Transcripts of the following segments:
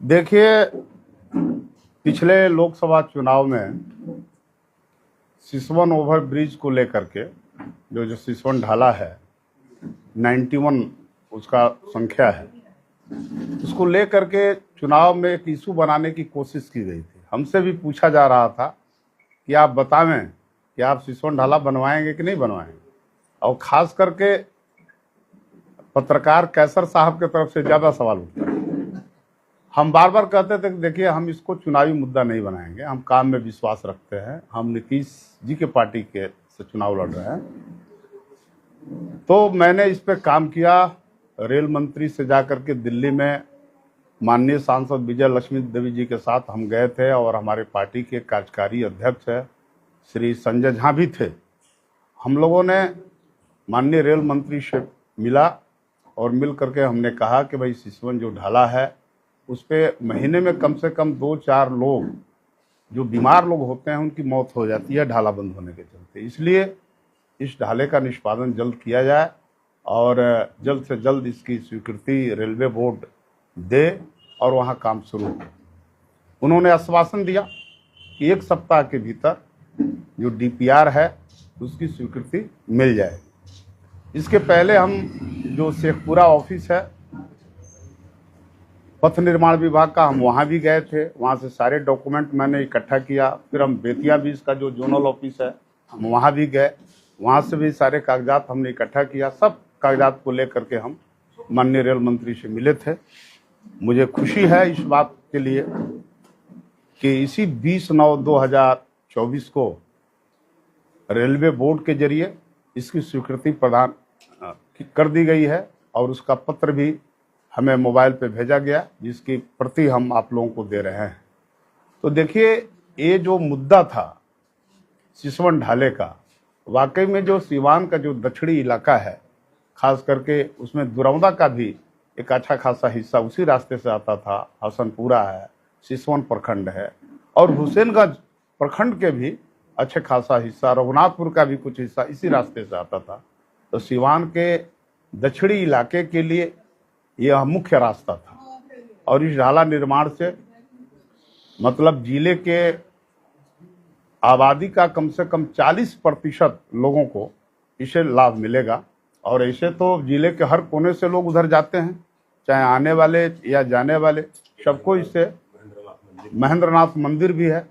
देखिए, पिछले लोकसभा चुनाव में सिसवन ओवर ब्रिज को लेकर के जो सिसवन ढाला है 91 उसका संख्या है, उसको लेकर के चुनाव में एक इशू बनाने की कोशिश की गई थी। हमसे भी पूछा जा रहा था कि आप बतावें कि आप सिसवन ढाला बनवाएंगे कि नहीं बनवाएंगे, और खास करके पत्रकार कैसर साहब की तरफ से ज़्यादा सवाल उठता है। हम बार बार कहते थे कि देखिए, हम इसको चुनावी मुद्दा नहीं बनाएंगे, हम काम में विश्वास रखते हैं, हम नीतीश जी के पार्टी के से चुनाव लड़ रहे हैं। तो मैंने इस पे काम किया। रेल मंत्री से जाकर के दिल्ली में माननीय सांसद विजय लक्ष्मी देवी जी के साथ हम गए थे, और हमारे पार्टी के कार्यकारी अध्यक्ष है श्री संजय झा भी थे। हम लोगों ने माननीय रेल मंत्री से मिला और मिल करके हमने कहा कि भाई सिसवन जो ढाला है उस पर महीने में कम से कम 2-4 लोग जो बीमार लोग होते हैं उनकी मौत हो जाती है ढाला बंद होने के चलते। इसलिए इस ढाले का निष्पादन जल्द किया जाए और जल्द से जल्द इसकी स्वीकृति रेलवे बोर्ड दे और वहाँ काम शुरू हो। उन्होंने आश्वासन दिया कि 1 सप्ताह के भीतर जो डीपीआर है उसकी स्वीकृति मिल जाएगी। इसके पहले हम जो शेखपुरा ऑफिस है पथ निर्माण विभाग का, हम वहाँ भी गए थे। वहाँ से सारे डॉक्यूमेंट मैंने इकट्ठा किया। फिर हम बेतिया बीच का जो जोनल ऑफिस है हम वहाँ भी गए, वहाँ से भी सारे कागजात हमने इकट्ठा किया। सब कागजात को लेकर के हम माननीय रेल मंत्री से मिले थे। मुझे खुशी है इस बात के लिए कि इसी 20/9/2024 को रेलवे बोर्ड के जरिए इसकी स्वीकृति प्रदान कर दी गई है, और उसका पत्र भी हमें मोबाइल पे भेजा गया, जिसकी प्रति हम आप लोगों को दे रहे हैं। तो देखिए, ये जो मुद्दा था सिसवन ढाले का, वाकई में जो सीवान का जो दक्षिणी इलाका है, खास करके उसमें दुरौदा का भी एक अच्छा खासा हिस्सा उसी रास्ते से आता था। हसनपुरा है, सिसवन प्रखंड है, और हुसैनगंज प्रखंड के भी अच्छे खासा हिस्सा, रघुनाथपुर का भी कुछ हिस्सा इसी रास्ते से आता था। तो सीवान के दक्षिणी इलाके के लिए यह मुख्य रास्ता था, और इस ढाला निर्माण से मतलब जिले के आबादी का कम से कम 40% लोगों को इससे लाभ मिलेगा। और ऐसे तो जिले के हर कोने से लोग उधर जाते हैं, चाहे आने वाले या जाने वाले, सबको इससे महेंद्रनाथ मंदिर भी है,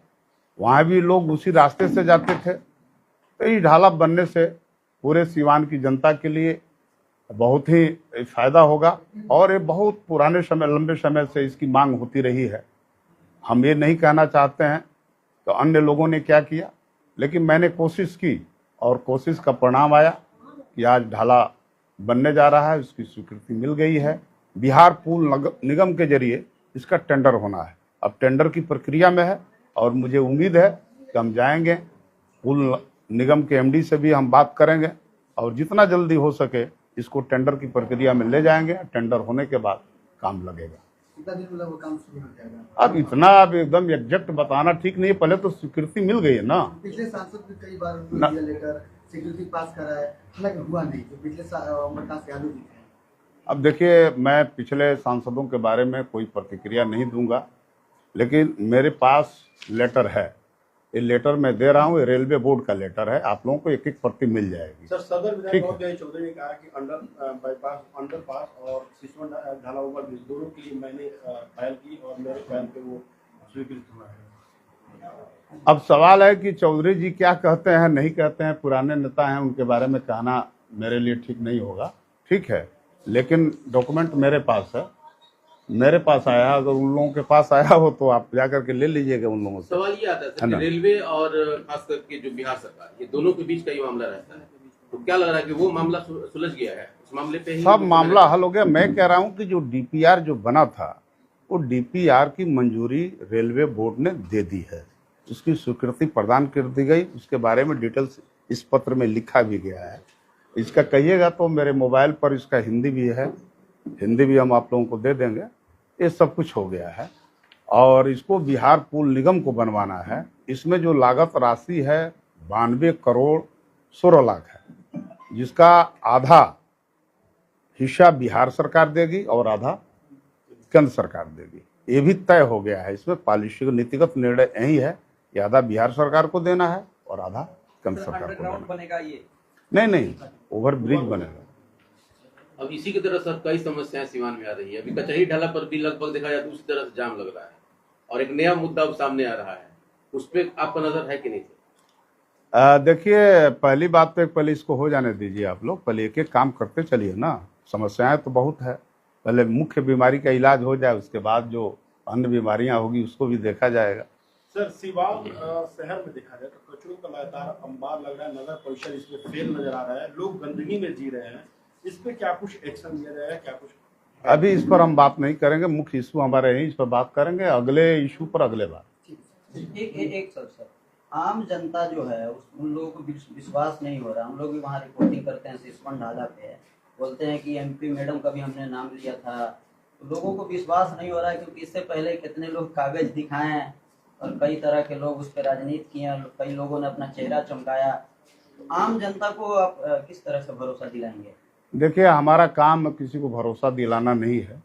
वहाँ भी लोग उसी रास्ते से जाते थे। तो इस ढाला बनने से पूरे सीवान की जनता के लिए बहुत ही फायदा होगा, और ये बहुत पुराने समय, लंबे समय से इसकी मांग होती रही है। हम ये नहीं कहना चाहते हैं तो अन्य लोगों ने क्या किया, लेकिन मैंने कोशिश की और कोशिश का परिणाम आया कि आज ढाला बनने जा रहा है, उसकी स्वीकृति मिल गई है। बिहार पुल निगम के जरिए इसका टेंडर होना है, अब टेंडर की प्रक्रिया में है, और मुझे उम्मीद है कि हम जाएंगे, पुल निगम के एमडी से भी हम बात करेंगे, और जितना जल्दी हो सके इसको टेंडर की प्रक्रिया में ले जाएंगे। टेंडर होने के बाद काम लगेगा। कितना दिन में वो काम शुरू हो जाएगा? अब इतना अब एकदम एग्जैक्ट बताना ठीक नहीं है, पहले तो स्वीकृति मिल गई है ना। पिछले सांसद भी कई बार लेटर स्वीकृति पास करा है, हालांकि हुआ नहीं। तो पिछले प्रकाश यादव जी थे। अब देखिए, मैं पिछले सांसदों के बारे में कोई प्रतिक्रिया नहीं दूंगा, लेकिन मेरे पास लेटर है, ये लेटर मैं दे रहा हूँ, ये रेलवे बोर्ड का लेटर है, आप लोगों को एक एक प्रति मिल जाएगी। सर, सदर विधायक महोदय चौधरी ने कहा कि अंडरपास और सिसवन ढाला ओवर ब्रिज दोनों के लिए मैंने फाइल की और मेरे फाइल पे वो स्वीकृत हुआ है। अब सवाल है कि चौधरी जी क्या कहते हैं नहीं कहते हैं, पुराने नेता हैं, उनके बारे में कहना मेरे लिए ठीक नहीं होगा। ठीक है, लेकिन डॉक्यूमेंट मेरे पास है, मेरे पास आया, अगर उन लोगों के पास आया हो तो आप जाकर के ले लीजिएगा उन लोगों से। सवाल ये आता है सर कि रेलवे और खास करके जो बिहार सरकार, ये दोनों के बीच का ये मामला रहता है, तो क्या लग रहा है कि वो मामला सुलझ गया है, उस मामले पे ही सब मामला हल हो गया? मैं कह रहा हूं कि जो डीपीआर जो बना था वो डीपीआर की मंजूरी रेलवे बोर्ड ने दे दी है, उसकी स्वीकृति प्रदान कर दी गई। उसके बारे में डिटेल्स इस पत्र में लिखा भी गया है। इसका कहिएगा तो मेरे मोबाइल पर इसका हिंदी भी है, हिंदी भी हम आप लोगों को दे देंगे। ये सब कुछ हो गया है, और इसको बिहार पुल निगम को बनवाना है। इसमें जो लागत राशि है 92 करोड़ 16 लाख है, जिसका आधा हिस्सा बिहार सरकार देगी और आधा केंद्र सरकार देगी। ये भी तय हो गया है। इसमें पॉलिसी का नीतिगत निर्णय यही है कि आधा बिहार सरकार को देना है और आधा केंद्र सरकार को देना अंडरग्राउंड है। बनेगा ये? नहीं, ओवर ब्रिज बनेगा। अब इसी की तरह सर कई समस्याएं सीवान में आ रही है। अभी कचहरी ढाला पर भी लगभग देखा जाए तो उसी तरह से जाम लग रहा है और एक नया मुद्दा अब सामने आ रहा है, उस पर आपका नजर है कि नहीं सर? देखिए, पहली बात तो पहले इसको हो जाने दीजिए आप लोग, पहले एक एक काम करते चलिए ना। समस्याएं तो बहुत है, पहले मुख्य बीमारी का इलाज हो जाए, उसके बाद जो अन्य बीमारियां होगी उसको भी देखा जाएगा। सर सिवान शहर में देखा जाए तो कचरों का लगातार अंबार लग रहा है, नगर परिषद इसमें फेल नजर आ रहा है, लोग गंदगी में जी रहे हैं। इस पे क्या कुछ एक्शन लिया जाएगा, क्या कुछ? अभी इस पर हम बात नहीं करेंगे, मुख्य इशू हमारे यही, इस पर बात करेंगे अगले इशू पर अगले बार। एक सर आम जनता जो है उन लोगों को विश्वास नहीं हो रहा। हम लोग भी वहाँ रिपोर्टिंग करते हैं, सिसवन ढाला पे बोलते हैं कि एमपी मैडम का भी हमने नाम लिया था, तो लोगों को विश्वास नहीं हो रहा है क्योंकि इससे पहले कितने लोग कागज दिखाए हैं और कई तरह के लोग उस पर राजनीति किए हैं, कई लोगों ने अपना चेहरा चमकाया। तो आम जनता को आप किस तरह से भरोसा दिलाएंगे? देखिए, हमारा काम किसी को भरोसा दिलाना नहीं है,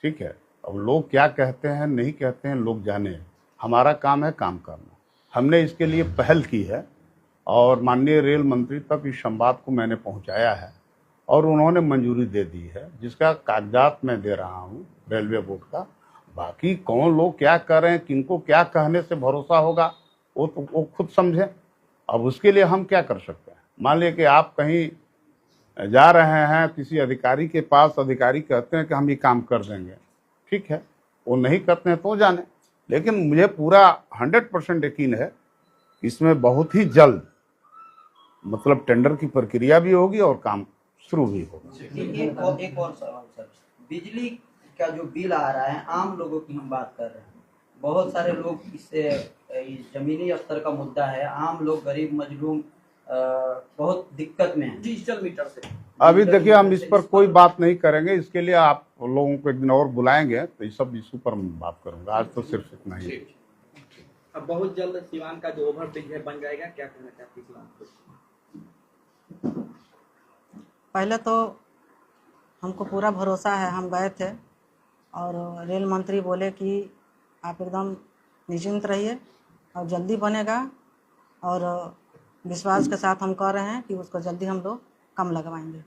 ठीक है। अब लोग क्या कहते हैं नहीं कहते हैं लोग जाने, हमारा काम है काम करना। हमने इसके लिए पहल की है और माननीय रेल मंत्री तक इस संवाद को मैंने पहुंचाया है और उन्होंने मंजूरी दे दी है, जिसका कागजात मैं दे रहा हूं रेलवे बोर्ड का। बाकी कौन लोग क्या कर रहे हैं, किनको क्या कहने से भरोसा होगा, वो तो वो खुद समझें। अब उसके लिए हम क्या कर सकते हैं? मान लीजिए कि आप कहीं जा रहे हैं किसी अधिकारी के पास, अधिकारी कहते हैं कि हम ये काम कर देंगे, ठीक है, वो नहीं करते हैं तो जाने। लेकिन मुझे पूरा 100% यकीन है इसमें बहुत ही जल्द मतलब टेंडर की प्रक्रिया भी होगी और काम शुरू भी होगा। एक और सवाल सर, बिजली का जो बिल आ रहा है, आम लोगों की हम बात कर रहे हैं, बहुत सारे लोग इससे जमीनी स्तर का मुद्दा है, आम लोग गरीब मजलूम बहुत दिक्कत में है डिजिटल मीटर से। अभी देखिए, हम इस पर कोई बात नहीं करेंगे, इसके लिए आप लोगों को एक दिन और बुलाएंगे तो इस सब इशू पर मैं बात करूंगा। आज तो सिर्फ इतना ही। अब बहुत जल्द सिवान का जो ओवर ब्रिज है बन जाएगा, क्या कहना चाहते हैं इस बात? पहले तो हमको पूरा भरोसा है, हम गए थे और रेल मंत्री बोले कि आप एकदम निश्चिंत रहिए और जल्दी बनेगा, और विश्वास के साथ हम कह रहे हैं कि उसको जल्दी हम लोग कम लगवाएंगे।